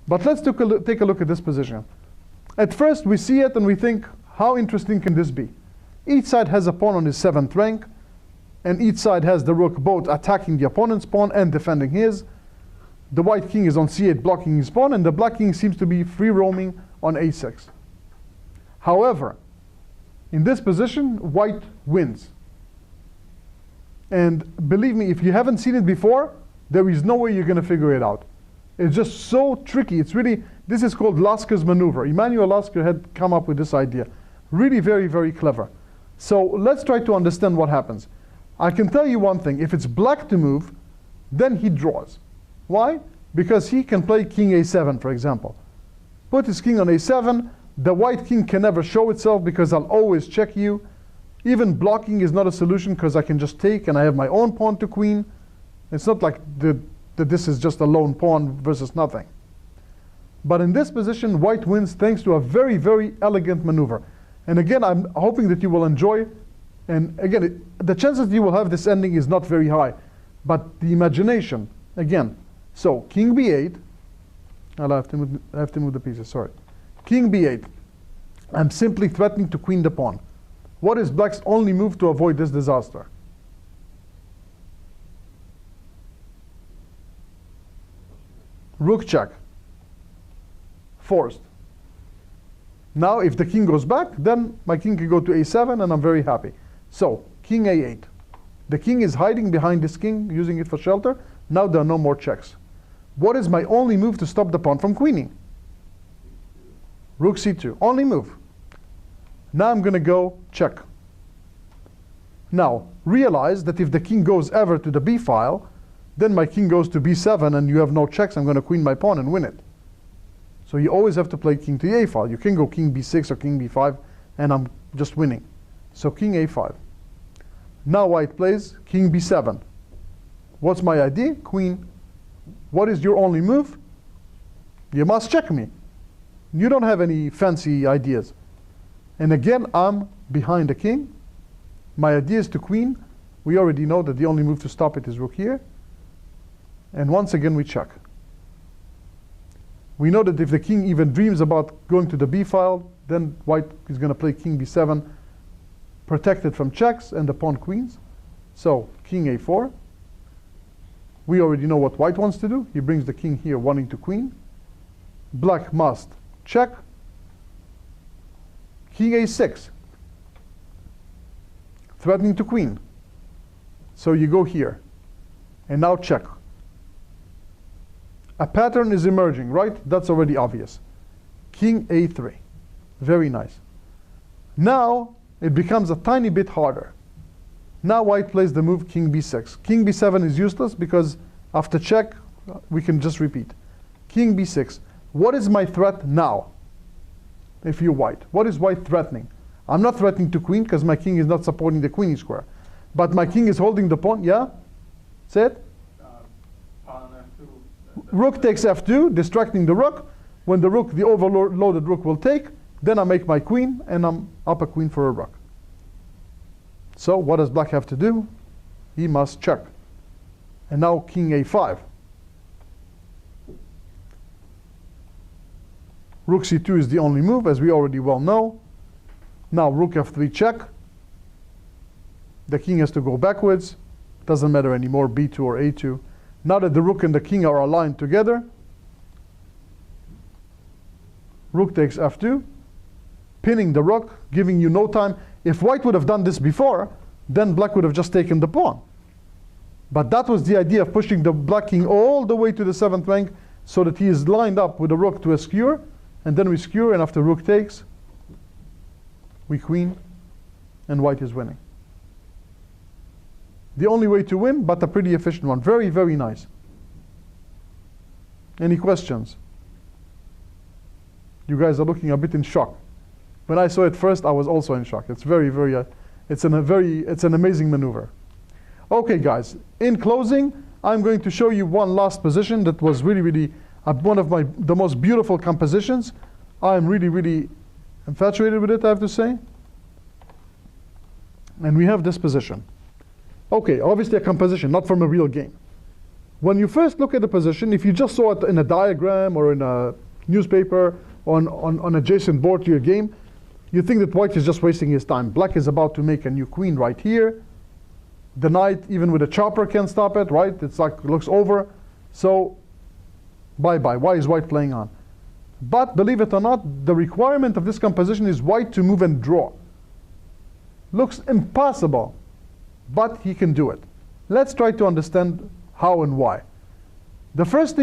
But let's take a look at this position. At first, we see it and we think, how interesting can this be? Each side has a pawn on his 7th rank, and each side has the rook both attacking the opponent's pawn and defending his. The white king is on c8 blocking his pawn, and the black king seems to be free roaming on a6. However, in this position, white wins. And believe me, if you haven't seen it before, there is no way you're going to figure it out. It's just so tricky. It's really, this is called Lasker's maneuver. Emanuel Lasker had come up with this idea. Really very, very clever. So let's try to understand what happens. I can tell you one thing. If it's black to move, then he draws. Why? Because he can play king a7, for example. Put his king on a7. The white king can never show itself because I'll always check you. Even blocking is not a solution because I can just take and I have my own pawn to queen. It's not like that this is just a lone pawn versus nothing. But in this position, white wins thanks to a very, very elegant maneuver. And again, I'm hoping that you will enjoy. And again, the chances that you will have this ending is not very high. But the imagination, again. So, king b8. I'll have to move the pieces, sorry. King b8. I'm simply threatening to queen the pawn. What is black's only move to avoid this disaster? Rook check. Forced. Now, if the king goes back, then my king can go to a7, and I'm very happy. So, king a8. The king is hiding behind this king, using it for shelter. Now there are no more checks. What is my only move to stop the pawn from queening? Rook c2. Only move. Now I'm going to go check. Now, realize that if the king goes ever to the b file, then my king goes to b7 and you have no checks. I'm going to queen my pawn and win it. So you always have to play king to the a file. You can go king b6 or king b5 and I'm just winning. So king a5. Now white plays king b7. What's my idea? Queen. What is your only move? You must check me. You don't have any fancy ideas. And again, I'm behind the king. My idea is to queen. We already know that the only move to stop it is rook here. And once again, we check. We know that if the king even dreams about going to the b file, then white is going to play king b7, protected from checks, and the pawn queens. So, king a4. We already know what white wants to do. He brings the king here, wanting to queen. Black must check. King a6. Threatening to queen. So you go here. And now check. A pattern is emerging, right? That's already obvious. King a3. Very nice. Now, it becomes a tiny bit harder. Now white plays the move king b6. King b7 is useless because after check, we can just repeat. King b6. What is my threat now? If you're white. What is white threatening? I'm not threatening to queen because my king is not supporting the queenie square. But my king is holding the pawn. Yeah? Say it? Pawn f2. Rook takes f2, distracting the rook. When the rook, the overloaded rook will take, then I make my queen and I'm up a queen for a rook. So what does black have to do? He must check. And now king a5. Rook c2 is the only move, as we already well know. Now rook f3 check. The king has to go backwards. Doesn't matter anymore, b2 or a2. Now that the rook and the king are aligned together, rook takes f2, pinning the rook, giving you no time. If white would have done this before, then black would have just taken the pawn. But that was the idea of pushing the black king all the way to the 7th rank so that he is lined up with the rook to a skewer, and then we skewer, and after rook takes, we queen, and white is winning. The only way to win, but a pretty efficient one. Very, very nice. Any questions? You guys are looking a bit in shock. When I saw it first, I was also in shock. It's very, very, it's an amazing maneuver. Okay, guys. In closing, I'm going to show you one last position that was really, really one of the most beautiful compositions. I'm really, really infatuated with it, I have to say. And we have this position. Okay, obviously a composition, not from a real game. When you first look at the position, if you just saw it in a diagram or in a newspaper on adjacent board to your game, you think that white is just wasting his time. Black is about to make a new queen right here. The knight, even with a chopper, can't stop it, right? It's like, it looks over. So, bye-bye. Why is white playing on? But believe it or not, the requirement of this composition is white to move and draw. Looks impossible, but he can do it. Let's try to understand how and why. The first thing